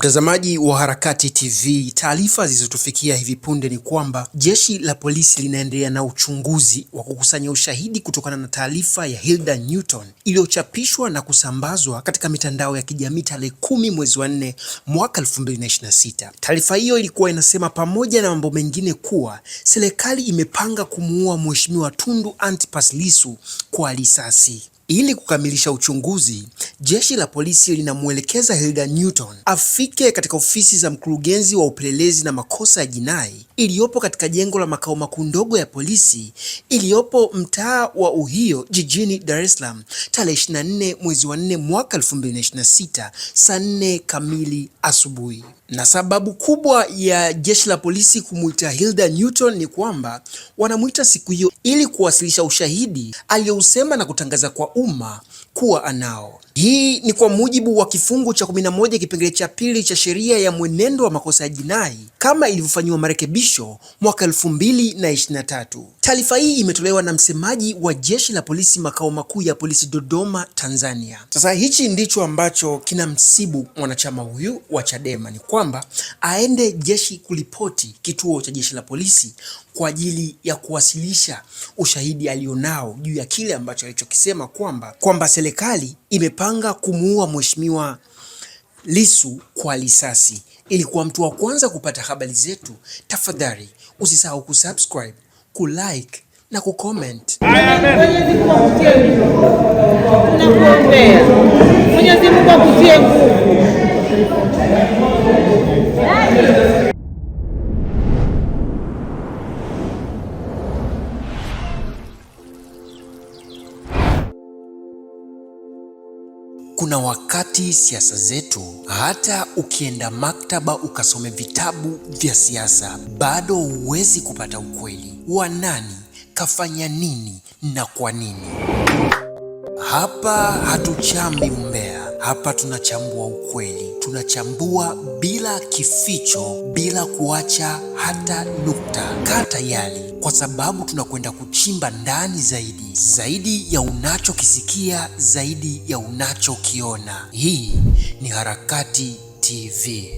Mtazamaji wa Harakati TV, taarifa zilizotufikia hivi punde ni kwamba jeshi la polisi linaendelea na uchunguzi wa kukusanya ushahidi kutokana na taarifa ya Hilda Newton iliyochapishwa na kusambazwa katika mitandao ya kijamii tarehe 10 mwezi wa 4 mwaka 2026. Taarifa hiyo ilikuwa inasema pamoja na mambo mengine kuwa serikali imepanga kumuua Mheshimiwa Tundu Antipas Lissu kwa risasi. Ili kukamilisha uchunguzi, jeshi la polisi linamwelekeza Hilda Newton afike katika ofisi za mkurugenzi wa upelelezi na makosa ya jinai iliyopo katika jengo la makao makuu ndogo ya polisi iliyopo mtaa wa Uhio jijini Dar es Salaam tarehe 24 mwezi wa 4 mwaka 2026 saa 4 kamili asubuhi. Na sababu kubwa ya jeshi la polisi kumuita Hilda Newton ni kwamba wanamuita siku hiyo ili kuwasilisha ushahidi aliyousema na kutangaza kwa umma kuwa anao. Hii ni kwa mujibu wa kifungu cha 11 kipengele cha pili cha sheria ya mwenendo wa makosa ya jinai kama ilivyofanyiwa marekebisho mwaka 2023. Taarifa hii imetolewa na msemaji wa jeshi la polisi makao makuu ya polisi Dodoma, Tanzania. Sasa hichi ndicho ambacho kinamsibu mwanachama huyu wa Chadema, ni kwamba aende jeshi kulipoti kituo cha jeshi la polisi kwa ajili ya kuwasilisha ushahidi alionao juu ya kile ambacho alichokisema kwamba serikali imepanga kumuua Mheshimiwa Lissu kwa risasi. Ili kuwa mtu wa kwanza kupata habari zetu, tafadhali usisahau kusubscribe, kulike na kucomment. Mwenyezi Mungu akutie nguvu. Kuna wakati siasa zetu, hata ukienda maktaba ukasome vitabu vya siasa, bado huwezi kupata ukweli wa nani kafanya nini na kwa nini. Hapa hatuchambi umbea, hapa tunachambua ukweli. Tunachambua bila kificho, bila kuacha hata nukta. Kaa tayari, kwa sababu tunakwenda kuchimba ndani zaidi ya unachokisikia, zaidi ya unachokiona. Hii ni Harakati TV.